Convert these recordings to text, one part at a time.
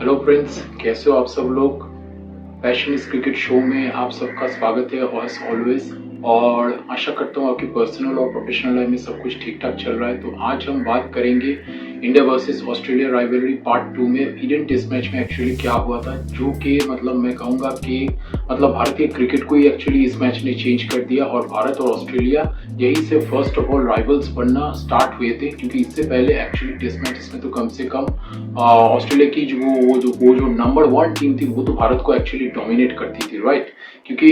Hello friends, कैसे हो आप सब लोग। पैशन इस क्रिकेट शो में आप सबका स्वागत है एज ऑलवेज। और आशा करता हूँ आपकी पर्सनल और प्रोफेशनल लाइफ में सब कुछ ठीक ठाक चल रहा है। तो आज हम बात करेंगे India versus Australia rivalry part 2 में ईडन टेस्ट मैच में एक्चुअली क्या हुआ था, जो कि मतलब मैं कहूँगा कि मतलब भारतीय क्रिकेट को ही एक्चुअली इस मैच ने चेंज कर दिया। और भारत और ऑस्ट्रेलिया यही से फर्स्ट ऑफ ऑल राइवल्स बनना स्टार्ट हुए थे, क्योंकि इससे पहले एक्चुअली टेस्ट मैचेस में तो कम से कम ऑस्ट्रेलिया की जो नंबर 1 टीम थी वो तो भारत को एक्चुअली डोमिनेट करती थी, राइट। क्योंकि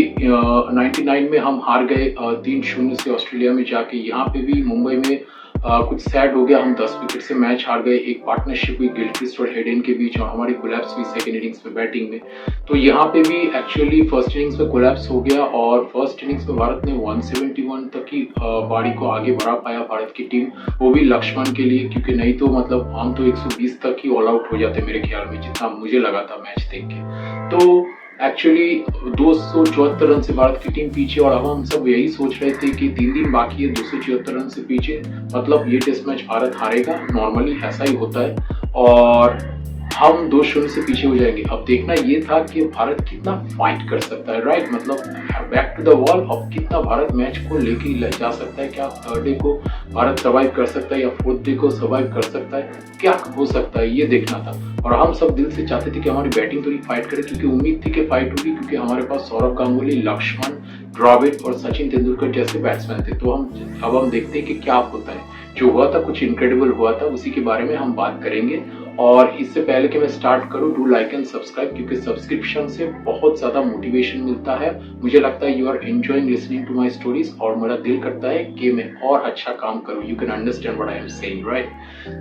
99 में हम हार गए 3-0 से ऑस्ट्रेलिया में जाके। यहाँ पे भी मुंबई में कुछ सैड हो गया, हम 10 विकेट से मैच हार गए। एक पार्टनरशिप हुई गिलक्रिस्ट और हेडन के बीच और हमारी कोलैप्स हुई सेकेंड इनिंग्स में बैटिंग में। तो यहाँ पे भी एक्चुअली फर्स्ट इनिंग्स में कोलैप्स हो गया और फर्स्ट इनिंग्स में भारत ने 171 तक की पारी को आगे बढ़ा पाया भारत की टीम, वो भी लक्ष्मण के लिए, क्योंकि नहीं तो मतलब हम तो 120 तक ही ऑल आउट हो जाते मेरे ख्याल में, जितना मुझे लगा था मैच देख के। तो एक्चुअली 274 रन से भारत की टीम पीछे, और अब हम सब यही सोच रहे थे कि 3 दिन बाकी है 274 रन से पीछे, मतलब ये टेस्ट मैच भारत हारेगा, नॉर्मली ऐसा ही होता है और हम 2-0 से पीछे हो जाएंगे। अब देखना ये था कि भारत कितना फाइट कर सकता है, राइट। मतलब बैक टू द वॉल, अब कितना भारत मैच को लेके जा सकता है, क्या थर्ड डे को भारत सर्वाइव कर सकता है या फोर्थ डे को सर्वाइव कर सकता है, क्या हो सकता है, ये देखना था। और हम सब दिल से चाहते थे कि हमारी बैटिंग थोड़ी फाइट करे, क्योंकि उम्मीद थी कि फाइट होगी, क्योंकि हमारे पास सौरव गांगुली, लक्ष्मण, द्रविड़ और सचिन तेंदुलकर जैसे बैट्समैन थे। तो हम देखते हैं कि क्या होता है। जो हुआ था कुछ इनक्रेडिबल हुआ था, उसी के बारे में हम बात करेंगे। और इससे पहले कि मैं स्टार्ट करूं, डू लाइक एंड सब्सक्राइब, क्योंकि सब्सक्रिप्शन से बहुत ज्यादा मोटिवेशन मिलता है। मुझे लगता है you are enjoying listening to my stories और मेरा दिल करता है कि मैं और अच्छा काम करूं। You can understand what I am saying, right.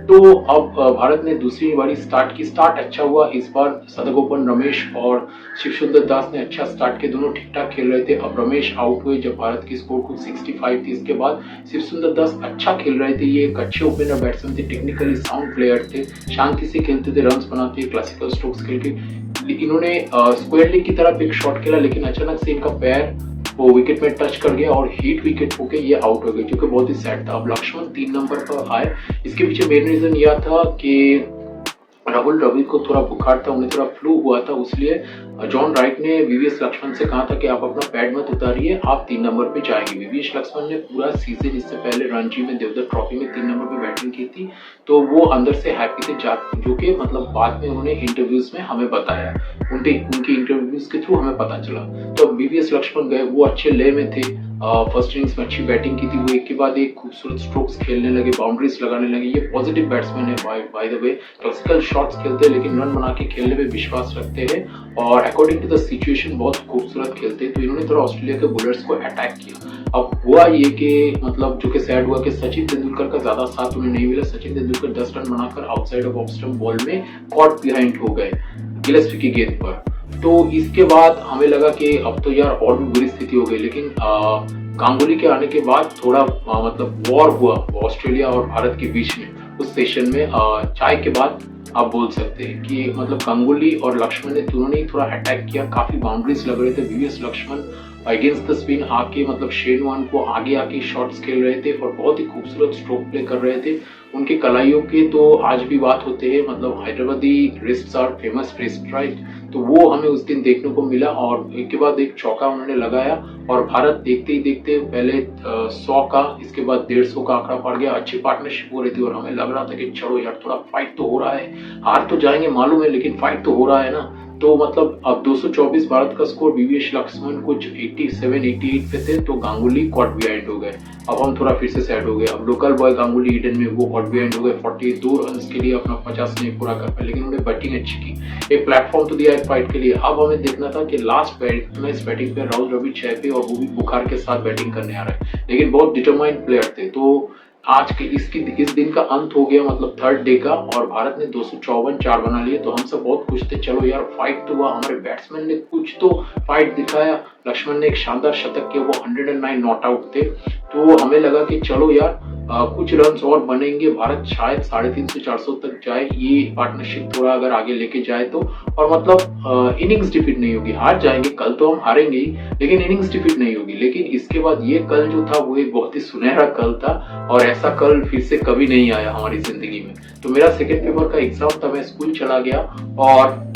तो अब भारत ने दूसरी बारी स्टार्ट की, स्टार्ट अच्छा हुआ इस बार। सदगोपन रमेश और शिव सुंदर दास ने अच्छा स्टार्ट किया, दोनों ठीक ठाक खेल रहे थे। अब रमेश आउट हुए जब भारत की स्कोर कुछ 65 थी। इसके बाद शिव सुंदर दास अच्छा खेल रहे थे, ये एक अच्छे ओपनर बैट्समैन थे, टेक्निकली साउंड प्लेयर थे, शांति से खेलते थे, रन्स बनाते थे, क्लासिकल स्ट्रोक्स खेल के। इन्होंने स्क्वायर लेग की तरफ एक शॉट खेला, लेकिन अचानक से इनका पैर वो विकेट में टच कर गया और हिट विकेट होके ये आउट हो गए, जो कि बहुत ही सैड था। अब लक्ष्मण 3 नंबर पर आए। इसके पीछे मेन रीजन यह था कि राहुल द्रविड़ को थोड़ा बुखार था, उन्हें थोड़ा फ्लू हुआ था, इसलिए जॉन राइट ने वीवीएस लक्ष्मण से कहा था कि आप अपना पैड मत उतारिए, आप 3 नंबर पे जाएंगे। वीवीएस लक्ष्मण ने पूरा सीजन इससे पहले रणजी में, देवदत्त ट्रॉफी में 3 नंबर पे बैटिंग की थी, तो वो अंदर से हैप्पी थे, जो कि मतलब बाद में उन्होंने इंटरव्यूज में हमें बताया, उनके इंटरव्यूज के थ्रू हमें पता चला। तो वीवीएस लक्ष्मण गए, वो अच्छे ले में थे, फर्स्ट इनिंग्स में अच्छी बैटिंग की थी, वो एक के बाद एक खूबसूरत स्ट्रोक्स खेलने लगे, बाउंड्रीज लगाने लगे। ये पॉजिटिव बैट्समैन है by the way, classical shots खेलते हैं लेकिन रन बना के खेलने में विश्वास रखते हैं और अकॉर्डिंग टू द सिचुएशन बहुत खूबसूरत खेलते हैं। तो इन्होंने थोड़ा ऑस्ट्रेलिया के बॉलर्स को अटैक किया। अब हुआ ये कि मतलब जो कि सैड हुआ कि सचिन तेंदुलकर का ज्यादा साथ उन्हें नहीं मिला। सचिन तेंदुलकर 10 रन बनाकर आउटसाइड ऑफ स्टंप बॉल में कॉट बिहाइंड हो गए गिलेस्पी की गेंद पर। तो इसके बाद हमें लगा कि अब तो यार और भी बुरी स्थिति हो गई, लेकिन गांगुली के आने के बाद थोड़ा मतलब वॉर हुआ ऑस्ट्रेलिया और भारत के बीच में। उस सेशन में चाय के बाद आप बोल सकते हैं कि मतलब गांगुली और लक्ष्मण ने दोनों ने थोड़ा अटैक किया, काफी बाउंड्रीज लग रहे थे। VVS Laxman against the spin आके मतलब शेन वॉर्न को आगे आके शॉट्स खेल रहे थे और बहुत ही खूबसूरत स्ट्रोक प्ले कर रहे थे। उनके कलाइयों के तो आज भी बात होते हैं, मतलब Hyderabadi wrists are famous wrist, right. तो वो हमें उस दिन देखने को मिला और एक के बाद एक चौका उन्होंने लगाया और भारत देखते ही देखते पहले 100 का, इसके बाद 150 का आंकड़ा पड़ गया। अच्छी पार्टनरशिप हो रही थी और हमें लग रहा था कि चलो यार थोड़ा फाइट तो हो रहा है, हार तो जाएंगे मालूम है लेकिन फाइट तो हो रहा है ना। तो मतलब अब 224 भारत का स्कोर, वीवीएस लक्ष्मण कुछ 87-88 पे थे, तो गांगुली कॉट बिहाइंड हो गए। अब हम थोड़ा फिर से सैड हो गए। अब लोकल बॉय गांगुली ईडन में वो कॉट बिहाइंड हो गए 42 रन के लिए, अपना 50 नहीं पूरा कर पाए, लेकिन उन्होंने बैटिंग अच्छी की, एक प्लेटफॉर्म तो दिया एक फाइट के लिए। अब हमें देखना था कि लास्ट बैटिंग पे राहुल द्रविड़ 6 पे और वो भी बुखार के साथ बैटिंग करने आ रहा है, लेकिन बहुत डिटरमाइंड प्लेयर थे। तो आज के इस दिन का अंत हो गया, मतलब थर्ड डे का, और भारत ने 254 बना लिए। तो हम सब बहुत खुश थे, चलो यार फाइट तो हुआ, हमारे बैट्समैन ने कुछ तो फाइट दिखाया। लक्ष्मण ने एक शानदार शतक किया, वो 109 नॉट आउट थे। तो हमें लगा कि चलो यार कुछ रन्स और बनेंगे, भारत शायद 350-400 तक जाए, ये पार्टनरशिप थोड़ा अगर आगे लेके जाए तो। और मतलब इनिंग्स डिफीट नहीं होगी, हार जाएंगे कल तो हम हारेंगे ही, लेकिन इनिंग्स डिफीट नहीं होगी। लेकिन इसके बाद ये कल जो था वो एक बहुत ही सुनहरा कल था, और ऐसा कल फिर से कभी नहीं आया हमारी जिंदगी में। तो मेरा सेकेंड पेपर का एग्जाम था, मैं स्कूल चला गया और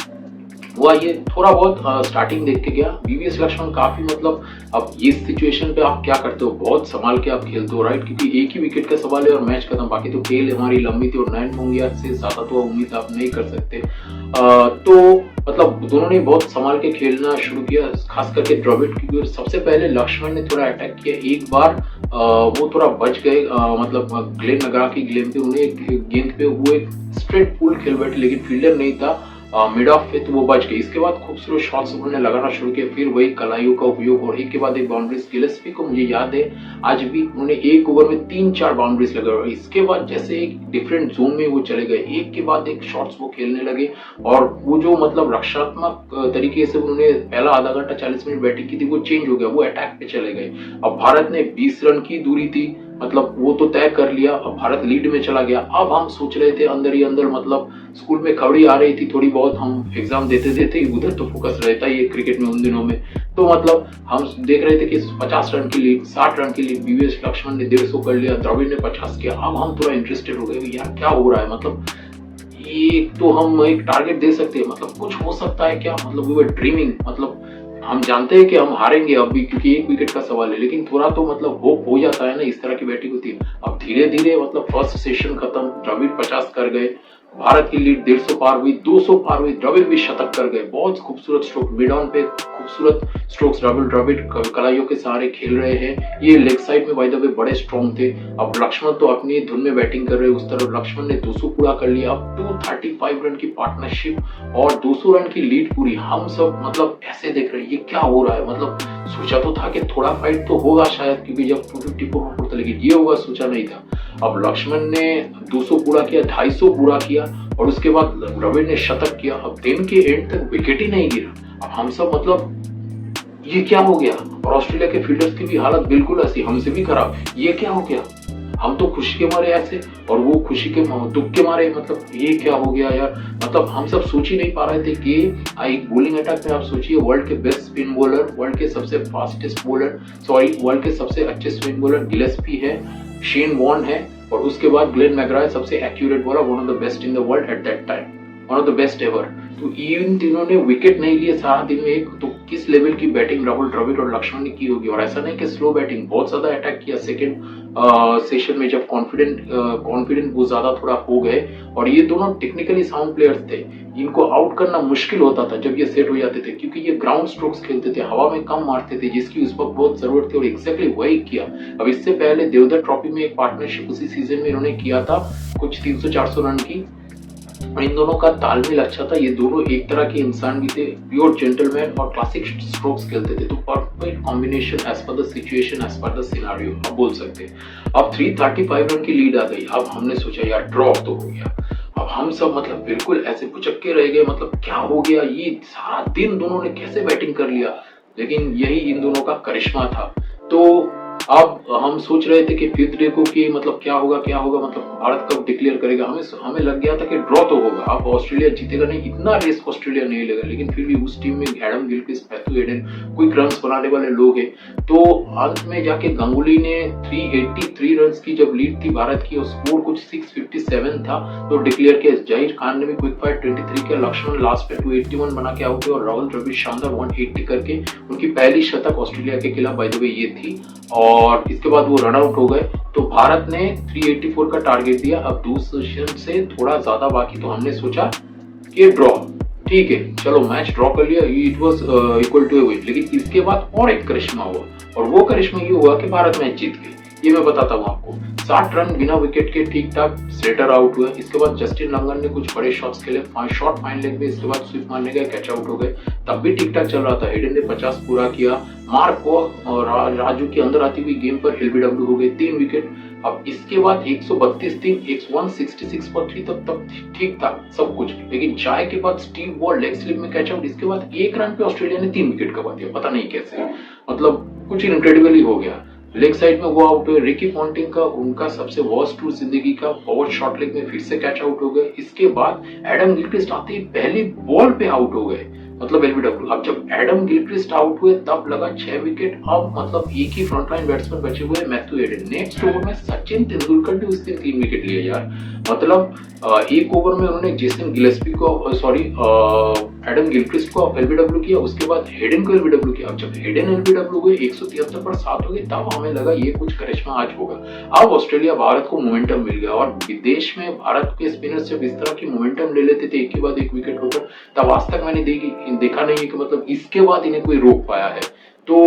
हुआ ये थोड़ा बहुत स्टार्टिंग देख के गया। वीवीएस लक्ष्मण काफी मतलब, अब इस सिचुएशन पे आप क्या करते हो, बहुत संभाल के आप खेलते हो, राइट, क्योंकि एक ही विकेट का सवाल है और मैच खत्म। बाकी तो खेल हमारी लंबी थी और 9 मुंगिया से ज्यादा तो उम्मीद आप नहीं कर सकते। तो मतलब दोनों ने बहुत संभाल के खेलना शुरू किया, खास करके द्रविड़, क्योंकि सबसे पहले लक्ष्मण ने थोड़ा अटैक किया। एक बार वो थोड़ा बच गए, मतलब ग्लेन मैकग्रा की गेंद पे, उन्हें गेंद पे वो एक स्ट्रेट पुल खेल बैठे, लेकिन फील्डर नहीं था मिड ऑफ पे, तो वो बच गई। इसके बाद खूबसूरत शॉट्स उन्होंने लगाना शुरू किया, फिर वही कलाइयों का उपयोग, और एक के बाद एक बाउंड्रीज। गिलेस्पी को मुझे याद है आज भी, उन्होंने एक ओवर में 3-4 बाउंड्रीज लगाई। इसके बाद जैसे एक डिफरेंट जोन में वो चले गए, एक के बाद एक शॉट्स वो खेलने लगे, और वो जो मतलब रक्षात्मक तरीके से उन्होंने पहला आधा घंटा 40 मिनट बैटिंग की थी, वो चेंज हो गया, वो अटैक पे चले गए। अब भारत ने 20 रन की दूरी थी, मतलब वो तो तय कर लिया, अब भारत लीड में चला गया। अब हम सोच रहे थे अंदर ही अंदर, मतलब स्कूल में खबड़ी आ रही थी थोड़ी बहुत, हम एग्जाम देते देते उधर तो फोकस रहता ही है क्रिकेट में उन दिनों में। तो मतलब हम देख रहे थे कि 50 रन की लीड, 60 रन की लीड, वीवीएस लक्ष्मण ने 150 कर लिया, द्रविड़ ने 50 किया। अब हम थोड़ा इंटरेस्टेड हो गए, यार क्या हो रहा है, मतलब ये तो हम एक टारगेट दे सकते हैं, मतलब कुछ हो सकता है क्या, मतलब वी वर ड्रीमिंग। मतलब हम जानते हैं कि हम हारेंगे अब भी, क्योंकि एक विकेट का सवाल है, लेकिन थोड़ा तो मतलब होप हो जाता है ना, इस तरह की बैटिंग होती है। अब धीरे धीरे मतलब फर्स्ट सेशन खत्म, द्रविड़ 50 कर गए, भारत की लीड 150 पार हुई, 200 पार हुई, द्रविड़ भी शतक कर गए। बहुत खूबसूरत स्ट्रोक मिड ऑन पे, खूबसूरत स्ट्रोक्स द्रविड़ कलाइयों के सहारे खेल रहे हैं। ये लेग साइड में बाय द वे बड़े स्ट्रॉन्ग थे। अब लक्ष्मण तो अपनी धुन में बैटिंग कर रहे हैं, उस तरफ लक्ष्मण ने 200 पूरा कर लिया। अब 235 रन की पार्टनरशिप और 200 रन की लीड पूरी। हम सब मतलब ऐसे देख रहे हैं, ये क्या हो रहा है, मतलब सोचा तो था कि थोड़ा फाइट तो होगा शायद, क्योंकि जब 254 था, लेकिन ये होगा सोचा नहीं था। अब लक्ष्मण ने 200 पूरा किया, 250 पूरा किया, और उसके बाद द्रविड़ ने शतक किया। अब दिन के एंड तक विकेट ही नहीं गिरा। अब हम सब मतलब ये क्या हो गया, और ऑस्ट्रेलिया के फील्डर्स की भी हालत बिल्कुल ऐसी, हमसे भी खराब, ये क्या हो गया। हम तो खुशी के मारे ऐसे, और वो खुशी के दुख के मारे, मतलब ये क्या हो गया यार। मतलब हम सब सोच ही नहीं पा रहे थे कि एक बॉलिंग अटैक में आप सोचिए, वर्ल्ड के बेस्ट स्पिन बॉलर, वर्ल्ड के सबसे फास्टेस्ट बॉलर, सॉरी वर्ल्ड के सबसे अच्छे स्पिन बॉलर गिलेस्पी है, शेन वॉर्न है, और उसके बाद ग्लेन मैकग्रा सबसे accurate bowler, one of the best in the world at that time, one of the best ever. तो इन तीनों ने विकेट नहीं लिए सारा दिन में एक, तो किस लेवल की बैटिंग राहुल द्रविड़ और लक्ष्मण ने की होगी। और ऐसा नहीं कि स्लो बैटिंग, बहुत ज्यादा अटैक किया सेकंड सेशन में, जब कॉन्फिडेंट बहुत ज्यादा थोड़ा हो गए। और ये दोनों टेक्निकली साउंड प्लेयर्स थे, इनको आउट करना मुश्किल होता था जब ये सेट हो जाते थे, क्योंकि ये ग्राउंड स्ट्रोक्स खेलते थे, हवा में कम मारते थे, जिसकी उस वक्त बहुत जरूरत थी, और एग्जैक्टली वही किया। अब इससे पहले देवधर ट्रॉफी में एक पार्टनरशिप उसी सीजन में इन्होंने किया था, कुछ 300-400 रन की, और इन दोनों का तालमेल अच्छा था। ये दोनों एक तरह के इंसान भी थे, प्योर जेंटलमैन, और क्लासिक स्ट्रोक्स खेलते थे। तो perfect combination as per the situation, as per the scenario आप बोल सकते हैं। अब 335 रन की लीड आ गई। अब हमने सोचा यार ड्रॉ तो हो गया। अब हम सब मतलब बिल्कुल ऐसे पुचक्के रह गए, मतलब क्या हो गया, ये सारा दिन दोनों ने कैसे बैटिंग कर लिया। लेकिन यही इन दोनों का करिश्मा था। तो अब हम सोच रहे थे कि फिफ्थ डे को कि मतलब क्या होगा, मतलब भारत कब डिक्लेयर करेगा। हमें लग गया था कि ड्रॉ तो होगा, अब ऑस्ट्रेलिया जीतेगा नहीं, इतना रिस्क ऑस्ट्रेलिया नहीं लेगा। लेकिन फिर भी उस टीम में Adam Gilchrist, Matthew Hayden quick runs बनाने वाले लोग हैं। तो अंत में जाके गांगुली ने 383 रन की जब लीड थी भारत की, और स्कोर कुछ 657 था, तो डिक्लेयर किया। जहीर खान ने भी क्विक फायर 23 किया, लक्ष्मण लास्ट पे 281 बना के आउट हुए, और राहुल द्रविड़ शानदार 180 करके उनकी पहली शतक ऑस्ट्रेलिया के खिलाफ बाय द वे ये थी। और इसके बाद वो रन आउट हो गए। तो भारत ने 384 का टारगेट दिया। अब दूसरे सेशन से थोड़ा ज्यादा बाकी, तो हमने सोचा कि ड्रॉ, ठीक है चलो मैच ड्रॉ कर लिया, it was equal to a win. लेकिन इसके बाद और एक करिश्मा हुआ, और वो करिश्मा ये हुआ कि भारत मैच जीत गई। ये मैं बताता हूँ आपको। 60 रन बिना विकेट के ठीक ठाक, स्लेटर आउट हुआ। इसके बाद जस्टिन लंगन ने कुछ बड़े शॉट्स खेले, शॉट फाइन लेग में, इसके बाद स्विप मारने गए, कैच आउट हो गए, तब भी ठीक ठाक चल रहा था। हेडन ने 50 पूरा किया। मार्क और राजू की अंदर आती हुई गेम पर एलबीडब्ल्यू हो गए, 3 विकेट। अब इसके बाद 132 3, 166 पर 3, तब ठीक था सब कुछ। लेकिन चाय के बाद स्टीव वॉल लेग स्लिप में कैच आउट। इसके बाद 1 रन पे ऑस्ट्रेलिया ने 3 विकेट गवा दिया, पता नहीं कैसे, मतलब कुछ इनक्रेडिबल ही हो गया। लेग साइड में वो आउट हुए। रिकी पॉन्टिंग का उनका सबसे वर्स्ट टूर जिंदगी का, बहुत शॉर्ट लेग में फिर से कैच आउट हो गए। इसके बाद एडम गिलक्रिस्ट आते ही पहली बॉल पे आउट हो गए, मतलब एलबीडब्ल्यू। अब जब एडम गिलक्रिस्ट आउट हुए तब लगा 6 विकेट। अब मतलब एक ही फ्रंटलाइन बैट्समैन बचे हुए, मैथ्यू हेडन। नेक्स्ट ओवर में सचिन तेंदुलकर ने उस दिन 3 विकेट लिए यार। मतलब एक ओवर में उन्होंने जेसन गिलेस्पी को, सॉरी एडम गिलक्रिस्ट को एलबीडब्ल्यू किया, उसके बाद हेडन को एलबीडब्ल्यू किया। अब जब हेडन एलबीडब्ल्यू हुए 173 पर 7 हो गए, तब हमें लगा ये कुछ करिश्मा आज होगा। अब ऑस्ट्रेलिया, भारत को मोमेंटम मिल गया, और विदेश में भारत के स्पिनर्स जब इस तरह की मोमेंटम ले लेते थे एक के बाद एक विकेट होकर, तब आज तक मैंने देखा नहीं है कि मतलब इसके बाद इन्हें कोई रोक पाया है। तो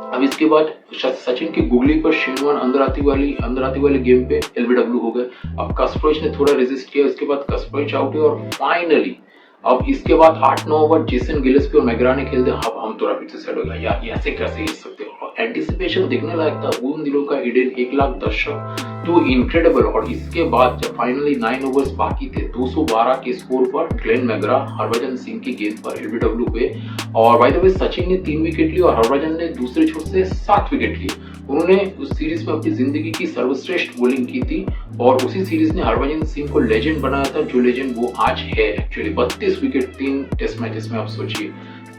अब इसके बाद सचिन की गुगली पर शेनवान अंदर आती वाली गेम पे एलबीडब्ल्यू हो गए। अब कस्परोविच ने थोड़ा रेजिस्ट किया, इसके बाद कस्परोविच आउट हुए, और फाइनली अब इसके बाद 8-9 ओवर जेसन गिलेस्पी और मैकग्रा ने खेलते। अब हम थोड़ा फिर से सेट हो गया यार, ये ऐसे कैसे जीत सकते हो। एंटिसिपेशन दिखने लायक था उन दिनों का ईडन, 1 लाख दर्शक, तो इनक्रेडिबल। और इसके बाद जब फाइनली 9 ओवर्स बाकी थे, 212 के स्कोर पर ग्लेन मैकग्रा हरभजन सिंह की गेंद पर एलबीडब्ल्यू हुए। और बाय द वे सचिन ने 3 विकेट लिए और हरभजन ने दूसरे छोर से 7 विकेट लिए। उन्होंने उस सीरीज में अपनी जिंदगी की सर्वश्रेष्ठ बॉलिंग की थी, और उसी सीरीज ने हरभजन सिंह को लेजेंड बनाया था, जो लेजेंड वो आज है एक्चुअली। 32 विकेट 3 टेस्ट मैचेस में, आप सोचिए।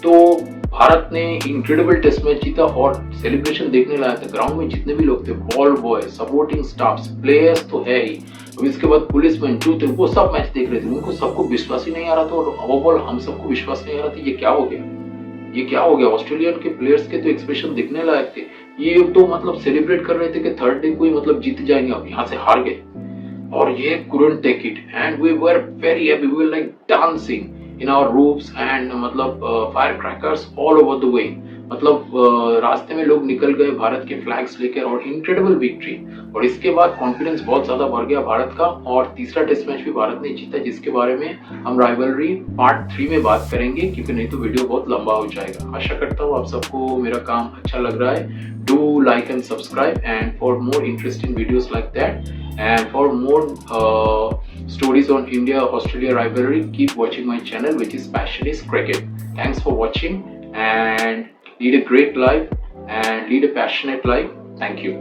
तो भारत ने इनक्रेडिबल टेस्ट मैच जीता, और सेलिब्रेशन देखने लाया था। ग्राउंड में जितने भी लोग थे, ball boy, supporting staff, players तो है ही, अब इसके बाद पुलिसमैन जो थे वो सब मैच देख रहे थे। उनको सबको विश्वास ही नहीं आ रहा था, और ओवरऑल हम सबको विश्वास नहीं आ रहा था ये क्या हो गया, ये क्या हो गया। ऑस्ट्रेलियन के प्लेयर्स के तो एक्सप्रेशन दिखने लायक थे। ये तो मतलब सेलिब्रेट कर रहे थे कि थर्ड डे को ही मतलब जीत जाएंगे, अब यहाँ से हार गए, और ये couldn't take it and we were very happy, we were like dancing in our roofs and मतलब firecrackers all over the way। मतलब रास्ते में लोग निकल गए भारत के फ्लैग्स लेकर, और इनक्रेडिबल विक्ट्री। और इसके बाद कॉन्फिडेंस बहुत ज्यादा बढ़ गया भारत का, और तीसरा टेस्ट मैच भी भारत ने जीता, जिसके बारे में हम राइवलरी पार्ट 3 में बात करेंगे, क्योंकि नहीं तो वीडियो बहुत लंबा हो जाएगा। आशा करता हूँ आप सबको मेरा काम अच्छा लग रहा है। Do like and subscribe, and for more interesting videos like that, and for more stories on India-Australia rivalry, keep watching my channel, which is Passion is Cricket. Thanks for watching, and lead a great life and lead a passionate life. Thank you.